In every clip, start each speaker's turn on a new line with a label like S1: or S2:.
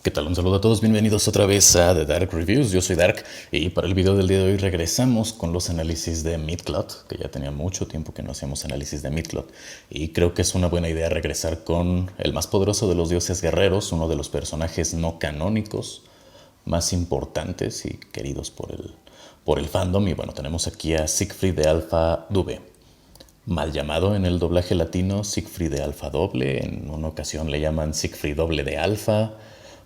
S1: ¿Qué tal? Un saludo a todos, bienvenidos otra vez a The Dark Reviews, yo soy Dark y para el video del día de hoy regresamos con los análisis de Midcloth, que ya tenía mucho tiempo que no hacíamos análisis de Midcloth y creo que es una buena idea regresar con el más poderoso de los dioses guerreros, uno de los personajes no canónicos más importantes y queridos por el fandom. Y bueno, tenemos aquí a Siegfried de Alpha Dube, mal llamado en el doblaje latino Siegfried de Alpha Doble, en una ocasión le llaman Siegfried Doble de Alpha,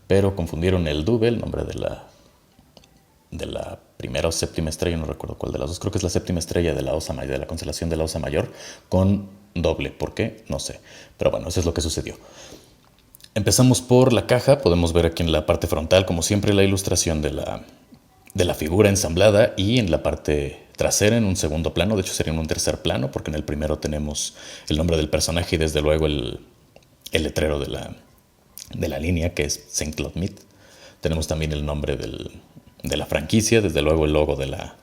S1: pero confundieron el Dube, el nombre de la primera o séptima estrella, no recuerdo cuál de las dos, creo que es la séptima estrella de la Osa Mayor, de la constelación de la Osa Mayor, con Doble. ¿Por qué? No sé. Pero bueno, eso es lo que sucedió. Empezamos por la caja. Podemos ver aquí en la parte frontal, como siempre, la ilustración de la figura ensamblada, y en la parte trasera, en un segundo plano, de hecho sería en un tercer plano, porque en el primero tenemos el nombre del personaje y desde luego el letrero de la línea, que es Saint Claude Mead. Tenemos también el nombre de la franquicia, desde luego el logo de la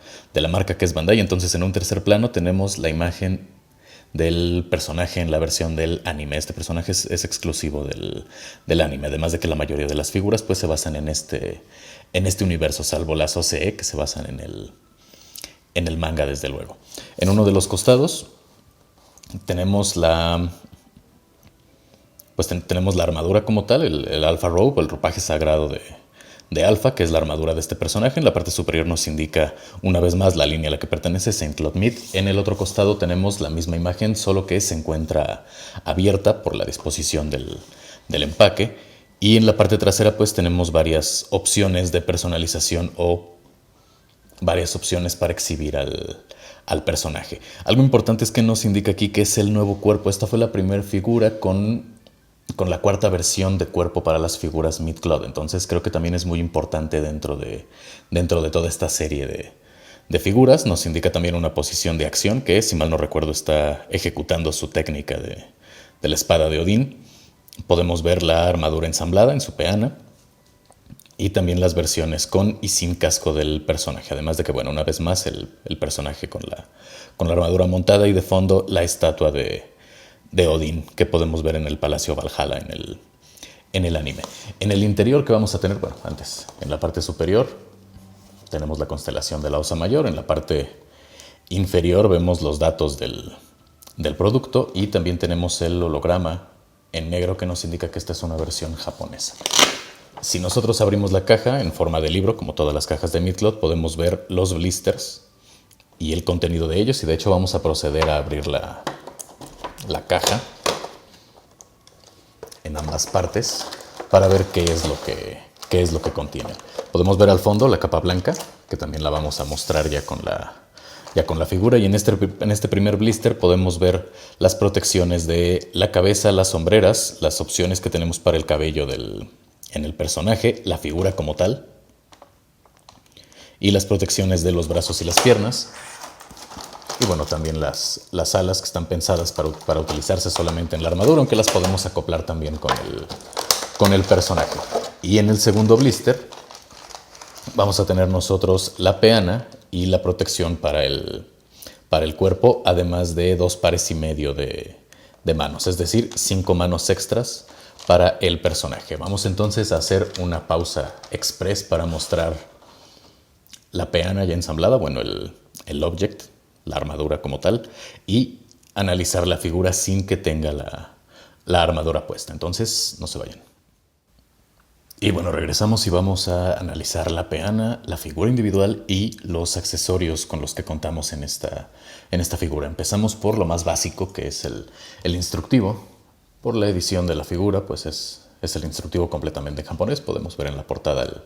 S1: marca, que es Bandai. Entonces en un tercer plano tenemos la imagen del personaje en la versión del anime. Este personaje es exclusivo del anime, además de que la mayoría de las figuras pues se basan en este universo, salvo las OCE, que se basan en el manga, desde luego. En uno de los costados tenemos tenemos la armadura como tal, el Alpha Robe, el ropaje sagrado de Alpha, que es la armadura de este personaje. En la parte superior nos indica una vez más la línea a la que pertenece, Saint Claude Mead. En el otro costado tenemos la misma imagen, solo que se encuentra abierta por la disposición del empaque. Y en la parte trasera pues tenemos varias opciones de personalización o varias opciones para exhibir al personaje. Algo importante es que nos indica aquí que es el nuevo cuerpo. Esta fue la primera figura con la cuarta versión de cuerpo para las figuras Midcloth. Entonces creo que también es muy importante dentro de toda esta serie de figuras. Nos indica también una posición de acción que, si mal no recuerdo, está ejecutando su técnica de la espada de Odín. Podemos ver la armadura ensamblada en su peana y también las versiones con y sin casco del personaje. Además de que, bueno, una vez más el personaje con la armadura montada y de fondo la estatua de Odín, que podemos ver en el Palacio Valhalla en el anime. En el interior, que vamos a tener, bueno, antes, en la parte superior tenemos la constelación de la Osa Mayor. En la parte inferior vemos los datos del producto y también tenemos el holograma en negro que nos indica que esta es una versión japonesa. Si nosotros abrimos la caja en forma de libro, como todas las cajas de Midcloth, podemos ver los blisters y el contenido de ellos, y de hecho vamos a proceder a abrir la caja en ambas partes para ver qué es lo que contiene. Podemos ver al fondo la capa blanca, que también la vamos a mostrar ya con la figura, y en este primer blister podemos ver las protecciones de la cabeza, las sombreras, las opciones que tenemos para el cabello en el personaje, la figura como tal, y las protecciones de los brazos y las piernas. Y bueno, también las alas, que están pensadas para utilizarse solamente en la armadura, aunque las podemos acoplar también con el personaje. Y en el segundo blister vamos a tener nosotros la peana y la protección para el cuerpo, además de 2 pares y medio de manos, es decir, 5 manos extras para el personaje. Vamos entonces a hacer una pausa express para mostrar la peana ya ensamblada, bueno, el object, la armadura como tal, y analizar la figura sin que tenga la armadura puesta. Entonces, no se vayan. Y bueno, regresamos y vamos a analizar la peana, la figura individual y los accesorios con los que contamos en esta figura. Empezamos por lo más básico, que es el instructivo. Por la edición de la figura, pues es el instructivo completamente en japonés. Podemos ver en la portada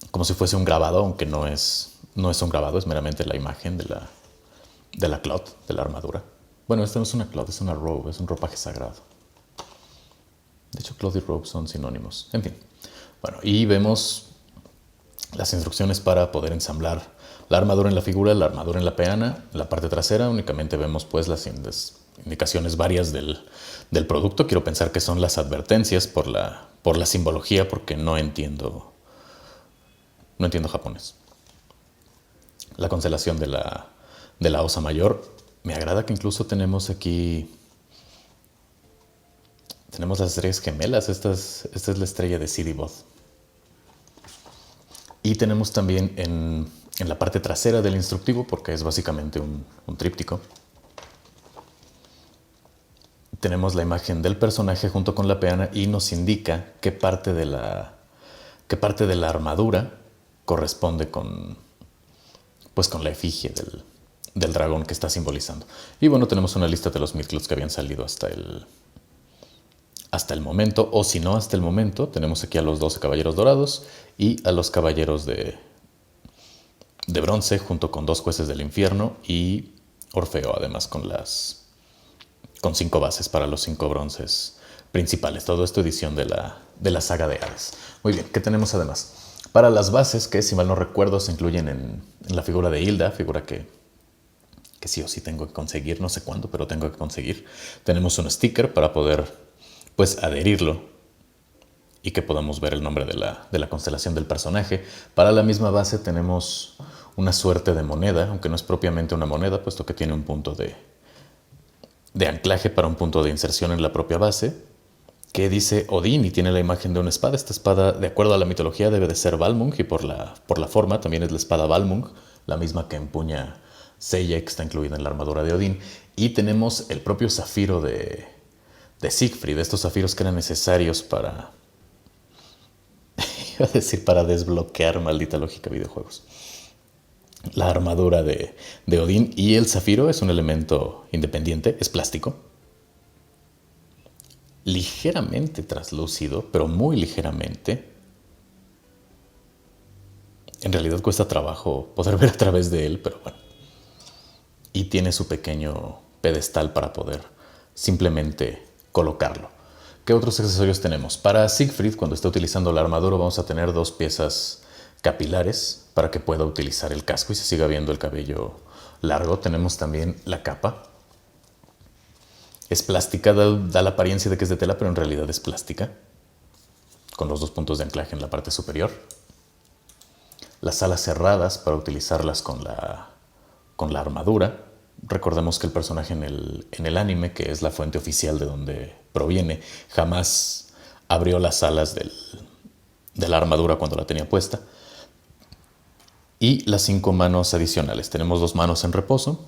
S1: como si fuese un grabado, aunque no es un grabado, es meramente la imagen de la cloth, de la armadura. Bueno, esta no es una cloth, es una robe, es un ropaje sagrado. De hecho, cloth y robe son sinónimos. En fin. Bueno, y vemos las instrucciones para poder ensamblar la armadura en la figura, la armadura en la peana. En la parte trasera únicamente vemos pues las indicaciones varias del producto. Quiero pensar que son las advertencias por la simbología, porque no entiendo japonés. La constelación de la Osa Mayor. Me agrada que incluso tenemos aquí Tenemos las estrellas gemelas. Esta es la estrella de Sidibod. Y tenemos también en la parte trasera del instructivo, porque es básicamente un tríptico, tenemos la imagen del personaje junto con la peana y nos indica qué parte de la armadura corresponde con la efigie del dragón que está simbolizando. Y bueno, tenemos una lista de los Midcloths que habían salido hasta el momento, o si no hasta el momento, tenemos aquí a los 12 caballeros dorados y a los caballeros de bronce, junto con 2 jueces del infierno y Orfeo, además con 5 bases para los 5 bronces principales. Todo esto edición de la saga de Hades. Muy bien, ¿qué tenemos además? Para las bases, que si mal no recuerdo se incluyen en la figura de Hilda, figura que sí o sí tengo que conseguir, no sé cuándo, pero tengo que conseguir. Tenemos un sticker para poder adherirlo y que podamos ver el nombre de la constelación del personaje. Para la misma base tenemos una suerte de moneda, aunque no es propiamente una moneda, puesto que tiene un punto de anclaje para un punto de inserción en la propia base, que dice Odín y tiene la imagen de una espada. Esta espada, de acuerdo a la mitología, debe de ser Balmung, y por la forma también es la espada Balmung, la misma que empuña Seiya, que está incluida en la armadura de Odín. Y tenemos el propio zafiro de Siegfried, estos zafiros que eran necesarios para iba a decir para desbloquear, maldita lógica, videojuegos. La armadura de Odín, y el zafiro es un elemento independiente, es plástico, ligeramente translúcido, pero muy ligeramente. En realidad cuesta trabajo poder ver a través de él, pero bueno. Y tiene su pequeño pedestal para poder simplemente colocarlo. ¿Qué otros accesorios tenemos? Para Siegfried, cuando esté utilizando la armadura, vamos a tener 2 piezas capilares para que pueda utilizar el casco y se siga viendo el cabello largo. Tenemos también la capa. Es plástica, da la apariencia de que es de tela, pero en realidad es plástica, con los 2 puntos de anclaje en la parte superior. Las alas cerradas para utilizarlas con la armadura. Recordemos que el personaje en el anime, que es la fuente oficial de donde proviene, jamás abrió las alas de la armadura cuando la tenía puesta. Y las 5 manos adicionales. Tenemos 2 manos en reposo.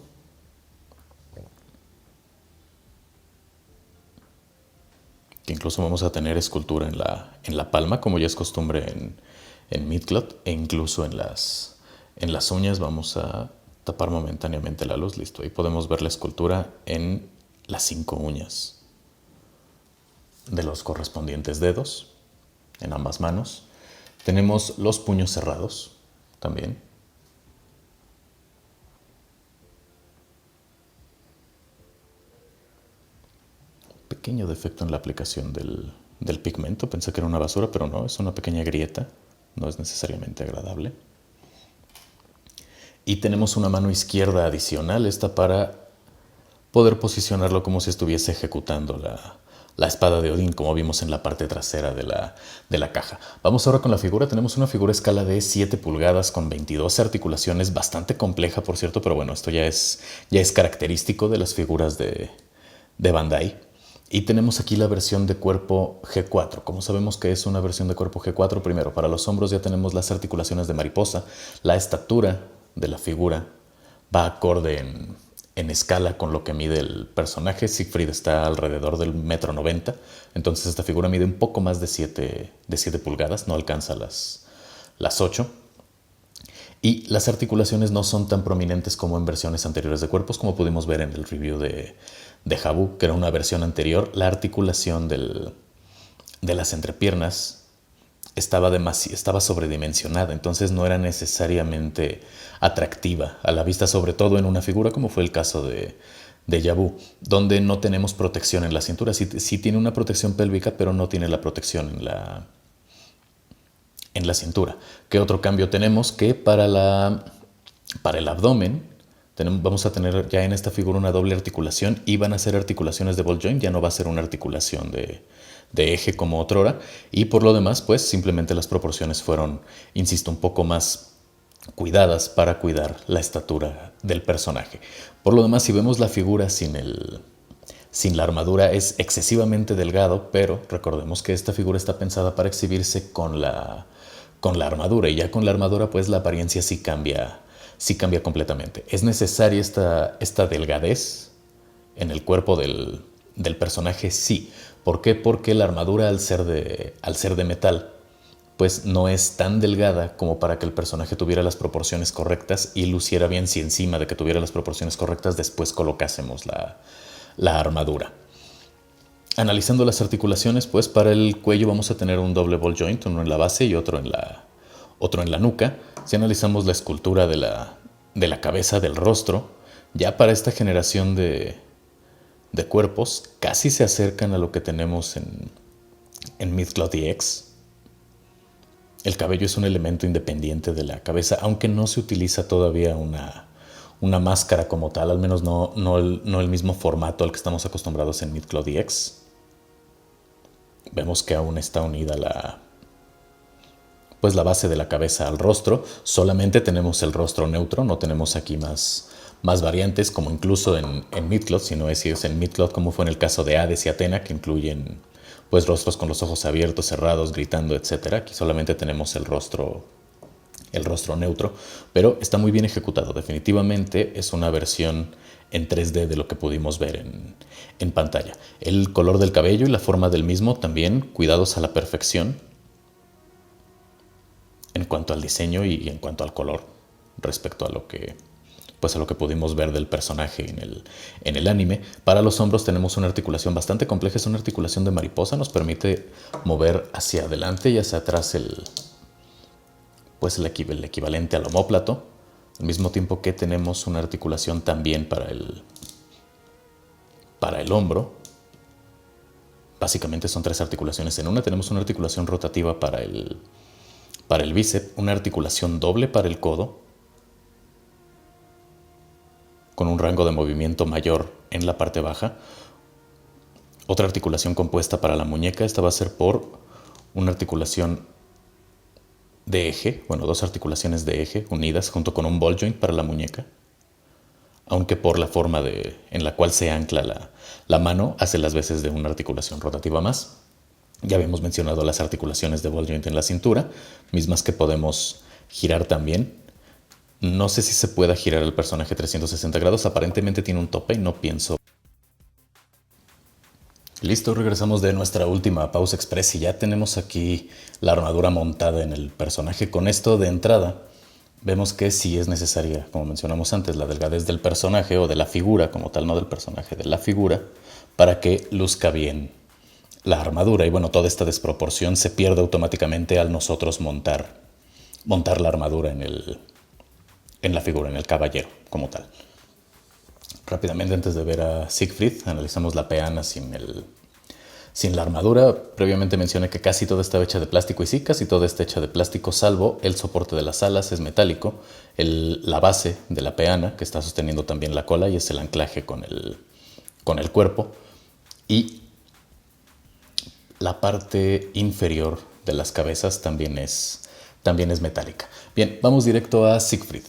S1: Que incluso vamos a tener escultura en la palma, como ya es costumbre en Midcloth, e incluso en las uñas. Vamos a tapar momentáneamente la luz, listo. Ahí podemos ver la escultura en las 5 uñas de los correspondientes dedos, en ambas manos. Tenemos los puños cerrados también. Pequeño defecto en la aplicación del pigmento. Pensé que era una basura, pero no, es una pequeña grieta. No es necesariamente agradable. Y tenemos una mano izquierda adicional, esta para poder posicionarlo como si estuviese ejecutando la espada de Odín, como vimos en la parte trasera de la caja. Vamos ahora con la figura. Tenemos una figura a escala de 7 pulgadas con 22 articulaciones, bastante compleja, por cierto, pero bueno, esto ya es característico de las figuras de Bandai. Y tenemos aquí la versión de cuerpo G4. ¿Cómo sabemos que es una versión de cuerpo G4? Primero, para los hombros ya tenemos las articulaciones de mariposa. La estatura de la figura va acorde en escala con lo que mide el personaje. Siegfried está alrededor del 1,90 m. Entonces esta figura mide un poco más de 7 pulgadas. No alcanza las 8. Y las articulaciones no son tan prominentes como en versiones anteriores de cuerpos, como pudimos ver en el review de Jabu, que era una versión anterior. La articulación de las entrepiernas estaba sobredimensionada, entonces no era necesariamente atractiva a la vista, sobre todo en una figura como fue el caso de Jabu, donde no tenemos protección en la cintura. Sí tiene una protección pélvica, pero no tiene la protección en la cintura. ¿Qué otro cambio tenemos? Que para el abdomen vamos a tener ya en esta figura una doble articulación, y van a ser articulaciones de ball joint, ya no va a ser una articulación de eje como otrora. Y por lo demás, pues simplemente las proporciones fueron, insisto, un poco más cuidadas para cuidar la estatura del personaje. Por lo demás, si vemos la figura sin sin la armadura es excesivamente delgado, pero recordemos que esta figura está pensada para exhibirse con la armadura, y ya con la armadura pues la apariencia sí cambia completamente. Es necesaria esta delgadez en el cuerpo del personaje, sí. ¿Por qué? Porque la armadura al ser de metal pues no es tan delgada como para que el personaje tuviera las proporciones correctas y luciera bien si encima de que tuviera las proporciones correctas después colocásemos la armadura. Analizando las articulaciones, pues para el cuello vamos a tener un doble ball joint, uno en la base y otro en la nuca. Si analizamos la escultura de la cabeza, del rostro, ya para esta generación de cuerpos casi se acercan a lo que tenemos en Mythcloth EX. El cabello es un elemento independiente de la cabeza, aunque no se utiliza todavía una máscara como tal, al menos no el mismo formato al que estamos acostumbrados en Mythcloth EX. Vemos que aún está unida la base de la cabeza al rostro. Solamente tenemos el rostro neutro, no tenemos aquí más variantes, como incluso en Mythcloth, si no es en Mythcloth, como fue en el caso de Hades y Athena, que incluyen pues rostros con los ojos abiertos, cerrados, gritando, etc. Aquí solamente tenemos el rostro neutro, pero está muy bien ejecutado. Definitivamente es una versión en 3D de lo que pudimos ver en pantalla. El color del cabello y la forma del mismo también cuidados a la perfección en cuanto al diseño y en cuanto al color respecto a lo que pudimos ver del personaje en el anime. Para los hombros tenemos una articulación bastante compleja, es una articulación de mariposa, nos permite mover hacia adelante y hacia atrás el equivalente al omóplato, al mismo tiempo que tenemos una articulación también para el hombro. Básicamente son 3 articulaciones en una. Tenemos una articulación rotativa para el bíceps, una articulación doble para el codo, con un rango de movimiento mayor en la parte baja. Otra articulación compuesta para la muñeca, esta va a ser por una articulación de eje, 2 articulaciones de eje unidas junto con un ball joint para la muñeca, aunque por la forma en la cual se ancla la mano hace las veces de una articulación rotativa más. Ya habíamos mencionado las articulaciones de ball joint en la cintura, mismas que podemos girar también. No sé si se pueda girar el personaje 360 grados, aparentemente tiene un tope y no pienso. Listo, regresamos de nuestra última pausa express y ya tenemos aquí la armadura montada en el personaje. Con esto de entrada vemos que sí es necesaria, como mencionamos antes, la delgadez del personaje o de la figura como tal, no del personaje, de la figura, para que luzca bien la armadura. Y bueno, toda esta desproporción se pierde automáticamente al nosotros montar la armadura en la figura, en el caballero como tal. Rápidamente, antes de ver a Siegfried, analizamos la peana sin la armadura. Previamente mencioné que casi toda está hecha de plástico, y sí, casi toda está hecha de plástico, salvo el soporte de las alas, es metálico. La base de la peana, que está sosteniendo también la cola, y es el anclaje con el cuerpo. Y la parte inferior de las cabezas también es metálica. Bien, vamos directo a Siegfried.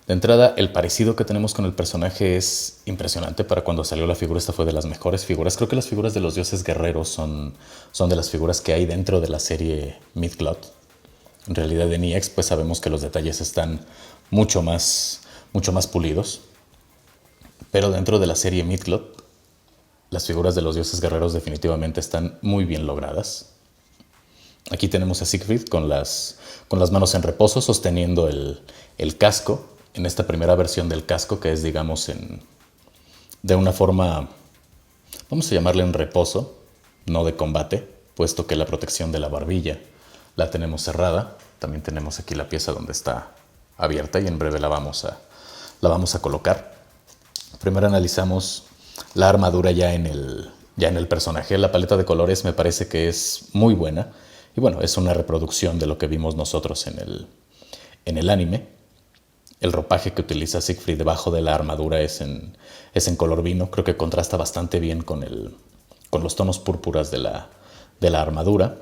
S1: De entrada, el parecido que tenemos con el personaje es impresionante. Para cuando salió la figura, esta fue de las mejores figuras. Creo que las figuras de los dioses guerreros son de las figuras que hay dentro de la serie Mythcloth. En realidad en EX pues sabemos que los detalles están mucho más pulidos. Pero dentro de la serie Mythcloth, las figuras de los dioses guerreros definitivamente están muy bien logradas. Aquí tenemos a Siegfried con las manos en reposo, sosteniendo el casco. En esta primera versión del casco, que es, digamos, de una forma, vamos a llamarle en reposo, no de combate, puesto que la protección de la barbilla la tenemos cerrada. También tenemos aquí la pieza donde está abierta y en breve la vamos a colocar. Primero analizamos la armadura ya en el personaje. La paleta de colores me parece que es muy buena. Y bueno, es una reproducción de lo que vimos nosotros en el anime. El ropaje que utiliza Siegfried debajo de la armadura es en color vino. Creo que contrasta bastante bien con los tonos púrpuras de la armadura.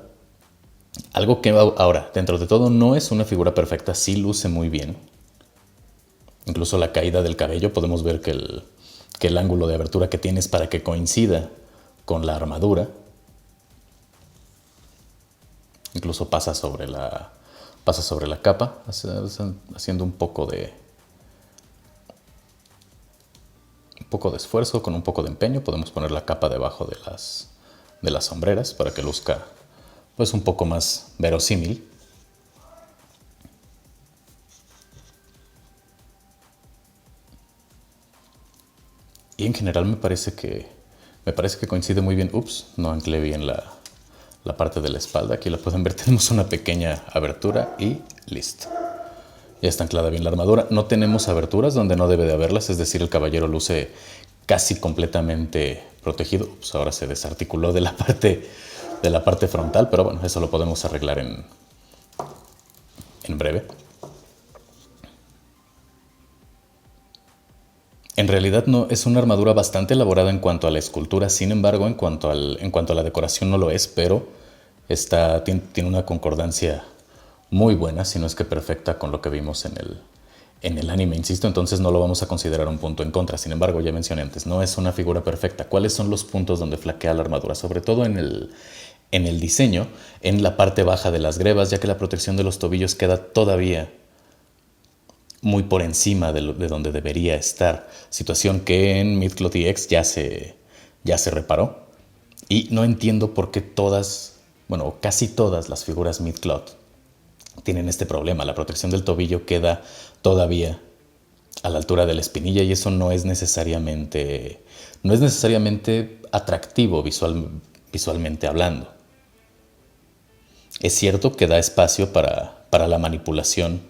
S1: Algo que ahora, dentro de todo, no es una figura perfecta, sí luce muy bien. Incluso la caída del cabello, podemos ver que que el ángulo de abertura que tienes para que coincida con la armadura. Incluso pasa sobre la capa, haciendo un poco de esfuerzo, con un poco de empeño. Podemos poner la capa debajo de las sombreras para que luzca pues un poco más verosímil. Y en general me parece que coincide muy bien. Ups, no anclé bien la parte de la espalda. Aquí la pueden ver, tenemos una pequeña abertura y listo. Ya está anclada bien la armadura. No tenemos aberturas donde no debe de haberlas, es decir, el caballero luce casi completamente protegido. Ups, ahora se desarticuló de la parte frontal, pero bueno, eso lo podemos arreglar en breve. En realidad no es una armadura bastante elaborada en cuanto a la escultura, sin embargo, en cuanto a la decoración no lo es, pero tiene una concordancia muy buena, si no es que perfecta, con lo que vimos en el anime, insisto, entonces no lo vamos a considerar un punto en contra. Sin embargo, ya mencioné antes, no es una figura perfecta. ¿Cuáles son los puntos donde flaquea la armadura? Sobre todo en el diseño, en la parte baja de las grebas, ya que la protección de los tobillos queda todavía muy por encima de donde debería estar, situación que en Midcloth EX ya se reparó. Y no entiendo por qué casi todas las figuras Midcloth tienen este problema. La protección del tobillo queda todavía a la altura de la espinilla y eso no es necesariamente atractivo visualmente hablando. Es cierto que da espacio para la manipulación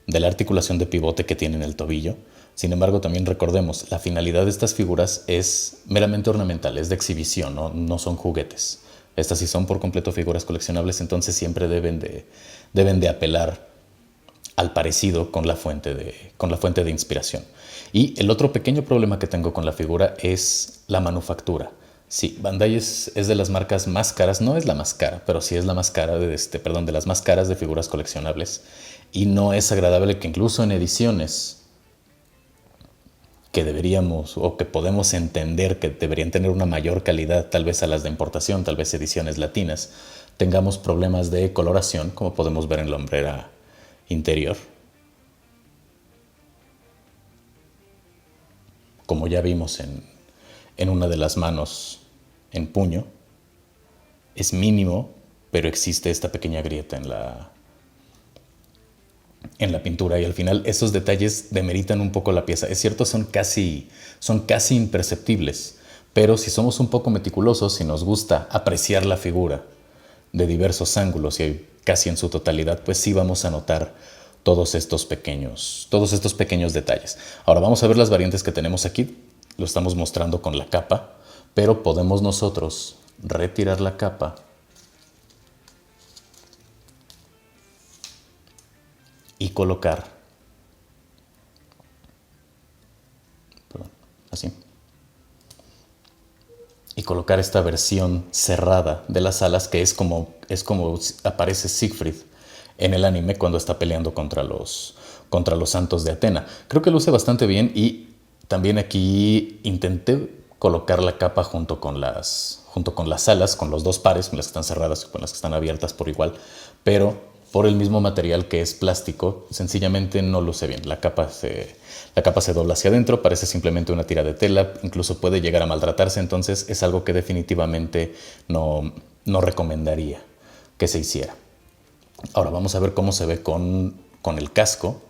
S1: de la articulación de pivote que tiene en el tobillo. Sin embargo, también recordemos, la finalidad de estas figuras es meramente ornamental, es de exhibición, no son juguetes. Estas sí son por completo figuras coleccionables, entonces siempre deben de apelar al parecido con la fuente de inspiración. Y el otro pequeño problema que tengo con la figura es la manufactura. Sí, Bandai es de las marcas más caras, no es la más cara, pero sí es la más cara de las más caras de figuras coleccionables. Y no es agradable que incluso en ediciones que deberíamos o que podemos entender que deberían tener una mayor calidad, tal vez a las de importación, tal vez ediciones latinas, tengamos problemas de coloración, como podemos ver en la hombrera interior. Como ya vimos en una de las manos en puño, es mínimo, pero existe esta pequeña grieta en la pintura y al final esos detalles demeritan un poco la pieza. Es cierto, son casi imperceptibles, pero si somos un poco meticulosos, si nos gusta apreciar la figura de diversos ángulos y casi en su totalidad, pues sí vamos a notar todos estos pequeños detalles. Ahora vamos a ver las variantes que tenemos aquí. Lo estamos mostrando con la capa, pero podemos nosotros retirar la capa y colocar, así, y colocar esta versión cerrada de las alas, que es como aparece Siegfried en el anime cuando está peleando contra los santos de Atena. Creo que luce bastante bien y también aquí intenté colocar la capa junto con las alas, con los dos pares, con las que están cerradas y con las que están abiertas por igual, pero por el mismo material que es plástico, sencillamente no luce bien. La capa se dobla hacia adentro, parece simplemente una tira de tela, incluso puede llegar a maltratarse, entonces es algo que definitivamente no recomendaría que se hiciera. Ahora vamos a ver cómo se ve con el casco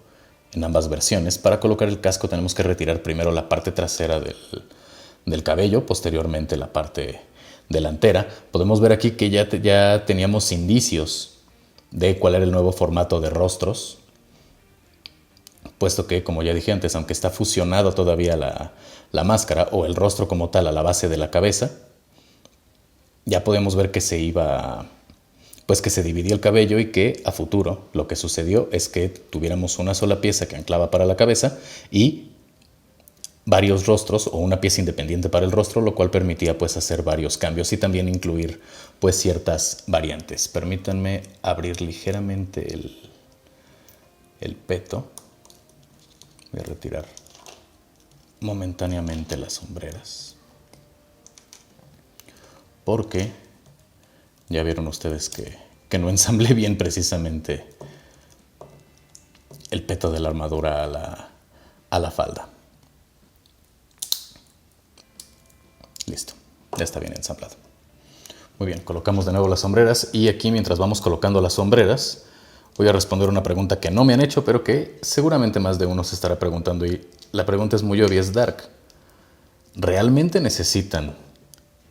S1: en ambas versiones. Para colocar el casco tenemos que retirar primero la parte trasera del cabello, posteriormente la parte delantera. Podemos ver aquí que ya teníamos indicios de cuál era el nuevo formato de rostros, puesto que, como ya dije antes, aunque está fusionado todavía la máscara o el rostro como tal a la base de la cabeza, ya podemos ver que se dividía el cabello y que a futuro lo que sucedió es que tuviéramos una sola pieza que anclaba para la cabeza y varios rostros o una pieza independiente para el rostro, lo cual permitía pues hacer varios cambios y también incluir pues ciertas variantes. Permítanme abrir ligeramente el, el peto. Voy a retirar momentáneamente las sombreras. Porque ya vieron ustedes que no ensamblé bien precisamente el peto de la armadura a la falda. Listo, ya está bien ensamblado. Muy bien, colocamos de nuevo las sombreras y aquí mientras vamos colocando las sombreras voy a responder una pregunta que no me han hecho pero que seguramente más de uno se estará preguntando y la pregunta es muy obvia, es Dark. ¿Realmente necesitan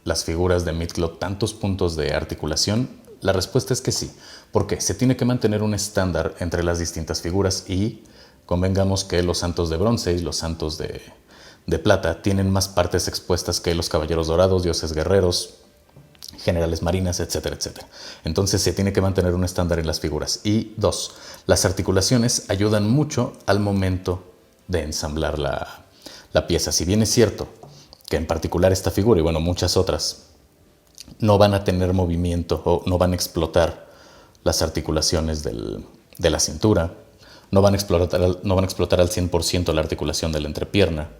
S1: las figuras de Midcloth tantos puntos de articulación? La respuesta es que sí, porque se tiene que mantener un estándar entre las distintas figuras y convengamos que los santos de bronce y los santos de plata tienen más partes expuestas que los caballeros dorados, dioses guerreros, generales marinas, etcétera, etcétera. Entonces se tiene que mantener un estándar en las figuras. Y dos, las articulaciones ayudan mucho al momento de ensamblar la pieza. Si bien es cierto que en particular esta figura y bueno, muchas otras no van a tener movimiento o no van a explotar las articulaciones de la cintura, no van a explotar al 100% la articulación de la entrepierna.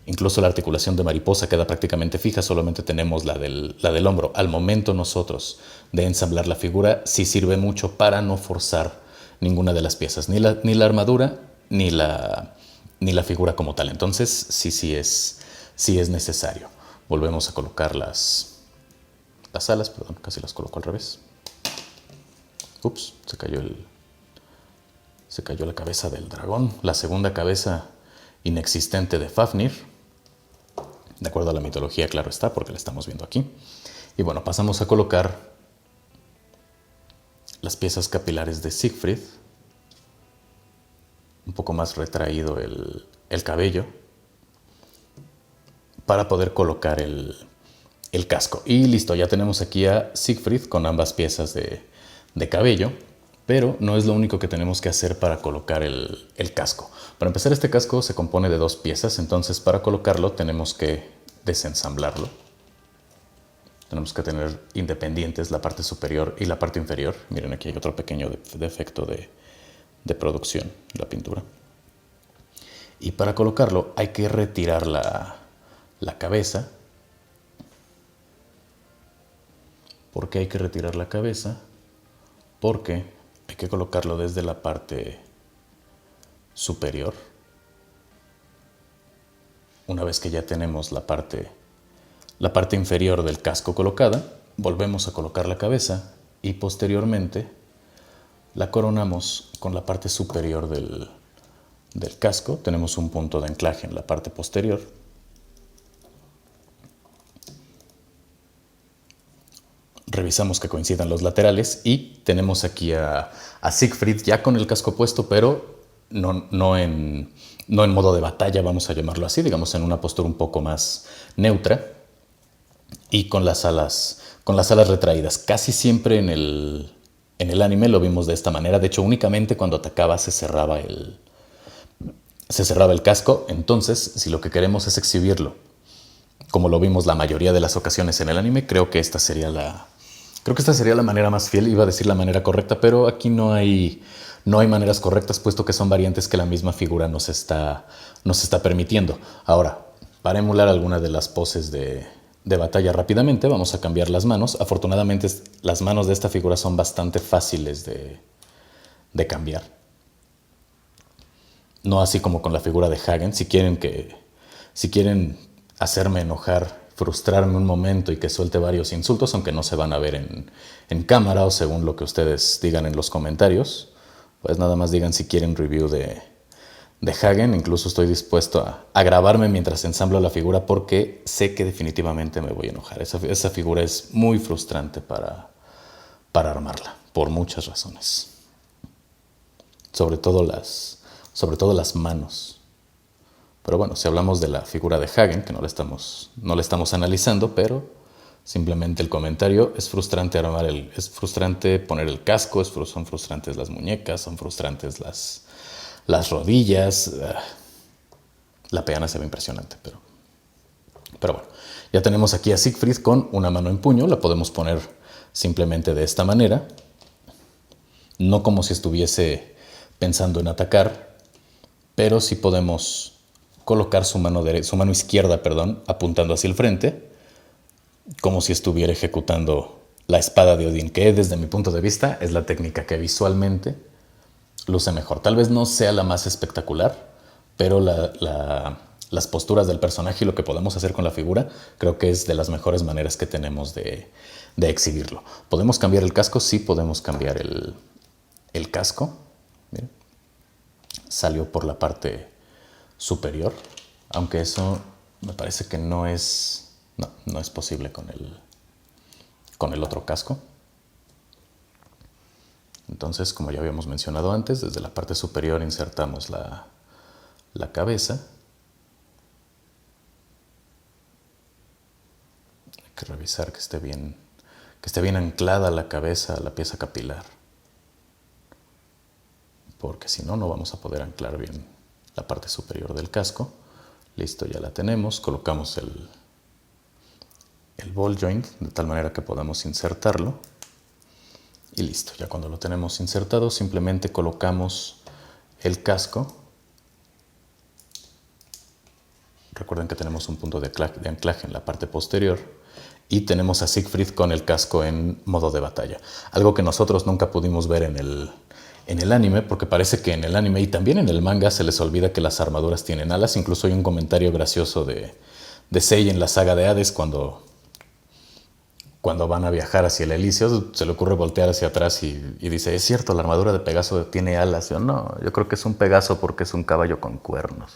S1: Incluso la articulación de mariposa queda prácticamente fija, solamente tenemos la del hombro. Al momento nosotros de ensamblar la figura sí sirve mucho para no forzar ninguna de las piezas, ni la armadura ni la figura como tal. Entonces sí es necesario. Volvemos a colocar las alas, perdón, casi las coloco al revés. Ups, se cayó la cabeza del dragón, la segunda cabeza inexistente de Fafnir. De acuerdo a la mitología, claro está, porque la estamos viendo aquí. Y bueno, pasamos a colocar las piezas capilares de Siegfried. Un poco más retraído el cabello. Para poder colocar el casco. Y listo, ya tenemos aquí a Siegfried con ambas piezas de cabello. Pero no es lo único que tenemos que hacer para colocar el casco. Para empezar, este casco se compone de dos piezas, entonces para colocarlo tenemos que desensamblarlo. Tenemos que tener independientes la parte superior y la parte inferior. Miren, aquí hay otro pequeño defecto de producción, la pintura. Y para colocarlo hay que retirar la cabeza. ¿Por qué hay que retirar la cabeza? Porque hay que colocarlo desde la parte superior. Una vez que ya tenemos la parte inferior del casco colocada, volvemos a colocar la cabeza y posteriormente la coronamos con la parte superior del casco. Tenemos un punto de anclaje en la parte posterior. Revisamos que coincidan los laterales y tenemos aquí a Siegfried ya con el casco puesto, pero no en modo de batalla, vamos a llamarlo así, digamos en una postura un poco más neutra y con las alas retraídas. Casi siempre en el anime lo vimos de esta manera. De hecho, únicamente cuando atacaba se cerraba el casco. Entonces, si lo que queremos es exhibirlo como lo vimos la mayoría de las ocasiones en el anime, creo que esta sería la manera más fiel. Iba a decir la manera correcta, pero aquí no hay maneras correctas, puesto que son variantes que la misma figura nos está permitiendo. Ahora, para emular alguna de las poses de batalla rápidamente, vamos a cambiar las manos. Afortunadamente, las manos de esta figura son bastante fáciles de cambiar. No así como con la figura de Hagen. Si quieren hacerme enojar, frustrarme un momento y que suelte varios insultos, aunque no se van a ver en cámara o según lo que ustedes digan en los comentarios, pues nada más digan si quieren review de Hagen. Incluso estoy dispuesto a grabarme mientras ensamblo la figura porque sé que definitivamente me voy a enojar. Esa figura es muy frustrante para armarla, por muchas razones. Sobre todo las manos. Pero bueno, si hablamos de la figura de Hagen, que no la estamos analizando, pero simplemente el comentario, es frustrante es frustrante poner el casco, son frustrantes las muñecas, son frustrantes las rodillas. La peana se ve impresionante, pero bueno, ya tenemos aquí a Siegfried con una mano en puño. La podemos poner simplemente de esta manera, no como si estuviese pensando en atacar, pero sí podemos colocar su mano izquierda, apuntando hacia el frente, como si estuviera ejecutando la espada de Odín, que desde mi punto de vista es la técnica que visualmente luce mejor. Tal vez no sea la más espectacular, pero las posturas del personaje y lo que podemos hacer con la figura creo que es de las mejores maneras que tenemos de exhibirlo. ¿Podemos cambiar el casco? Sí, podemos cambiar el casco. Miren, salió por la parte superior, aunque eso me parece que no es posible con el otro casco. Entonces, como ya habíamos mencionado antes, desde la parte superior insertamos la cabeza. Hay que revisar que esté bien anclada la cabeza a la pieza capilar, porque si no, no vamos a poder anclar bien la parte superior del casco. Listo, ya la tenemos. Colocamos el ball joint de tal manera que podamos insertarlo. Y listo, ya cuando lo tenemos insertado, simplemente colocamos el casco. Recuerden que tenemos un punto de anclaje en la parte posterior y tenemos a Siegfried con el casco en modo de batalla. Algo que nosotros nunca pudimos ver en el anime, porque parece que en el anime y también en el manga se les olvida que las armaduras tienen alas. Incluso hay un comentario gracioso de Sei en la saga de Hades cuando van a viajar hacia el Elíseo, se le ocurre voltear hacia atrás y dice, es cierto, la armadura de Pegaso tiene alas. No, yo creo que es un Pegaso porque es un caballo con cuernos.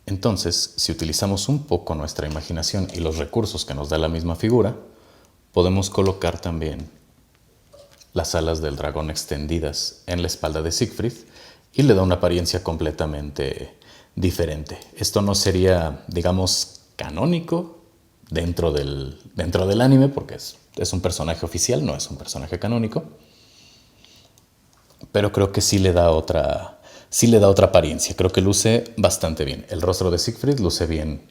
S1: Entonces, si utilizamos un poco nuestra imaginación y los recursos que nos da la misma figura, podemos colocar también las alas del dragón extendidas en la espalda de Siegfried y le da una apariencia completamente diferente. Esto no sería, digamos, canónico dentro del anime, porque es un personaje oficial, no es un personaje canónico, pero creo que sí le da otra apariencia. Creo que luce bastante bien. El rostro de Siegfried luce bien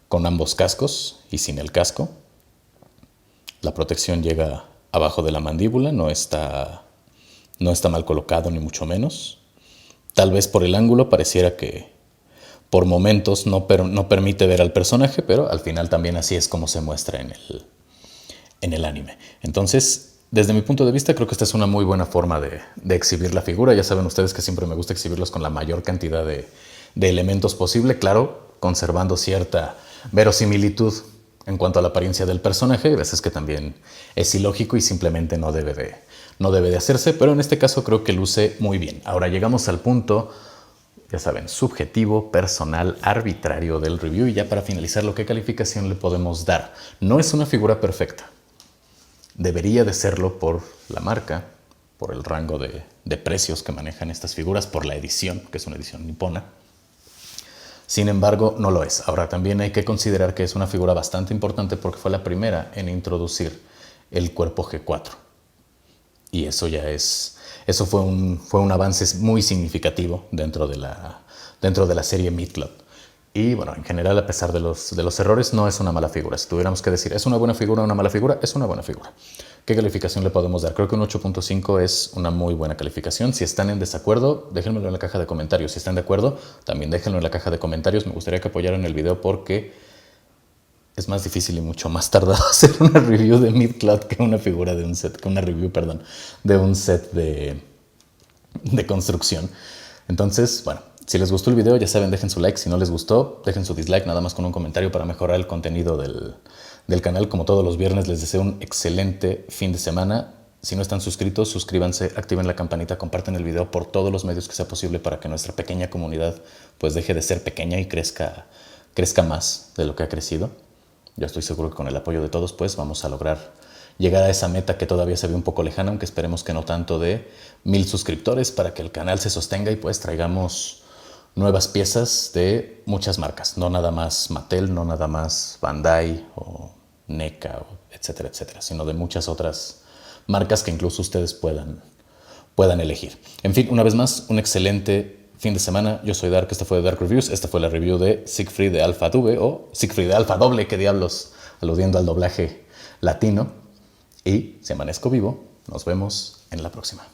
S1: con ambos cascos y sin el casco. La protección llega abajo de la mandíbula, no está mal colocado ni mucho menos. Tal vez por el ángulo pareciera que por momentos no permite ver al personaje, pero al final también así es como se muestra en el anime. Entonces, desde mi punto de vista, creo que esta es una muy buena forma de exhibir la figura. Ya saben ustedes que siempre me gusta exhibirlos con la mayor cantidad de elementos posible, claro, conservando cierta verosimilitud en cuanto a la apariencia del personaje. Hay veces que también es ilógico y simplemente no debe de hacerse, pero en este caso creo que luce muy bien. Ahora llegamos al punto, ya saben, subjetivo, personal, arbitrario del review. Y ya para finalizar, ¿qué calificación le podemos dar? No es una figura perfecta. Debería de serlo por la marca, por el rango de precios que manejan estas figuras, por la edición, que es una edición nipona. Sin embargo, no lo es. Ahora, también hay que considerar que es una figura bastante importante porque fue la primera en introducir el cuerpo G4. Y eso fue un avance muy significativo dentro de la serie Midcloth. Y bueno, en general, a pesar de los errores, no es una mala figura. Si tuviéramos que decir, ¿es una buena figura o una mala figura? Es una buena figura. ¿Qué calificación le podemos dar? Creo que un 8.5 es una muy buena calificación. Si están en desacuerdo, déjenmelo en la caja de comentarios. Si están de acuerdo, también déjenlo en la caja de comentarios. Me gustaría que apoyaran el video porque es más difícil y mucho más tardado hacer una review de Midcloth que una figura de un set, que una review, de un set de construcción. Entonces, bueno, si les gustó el video, ya saben, dejen su like. Si no les gustó, dejen su dislike, nada más con un comentario para mejorar el contenido del canal. Como todos los viernes, les deseo un excelente fin de semana. Si no están suscritos, suscríbanse, activen la campanita, comparten el video por todos los medios que sea posible para que nuestra pequeña comunidad pues deje de ser pequeña y crezca más de lo que ha crecido. Yo estoy seguro que con el apoyo de todos pues vamos a lograr llegar a esa meta que todavía se ve un poco lejana, aunque esperemos que no tanto, de 1000 suscriptores, para que el canal se sostenga y pues traigamos nuevas piezas de muchas marcas, no nada más Mattel, no nada más Bandai o NECA, etcétera, etcétera, sino de muchas otras marcas que incluso ustedes puedan elegir. En fin, una vez más, un excelente fin de semana. Yo soy Dark, esta fue Dark Reviews, esta fue la review de Siegfried de Alpha Dube o Siegfried de Alpha Doble, qué diablos, aludiendo al doblaje latino. Y si amanezco vivo, nos vemos en la próxima.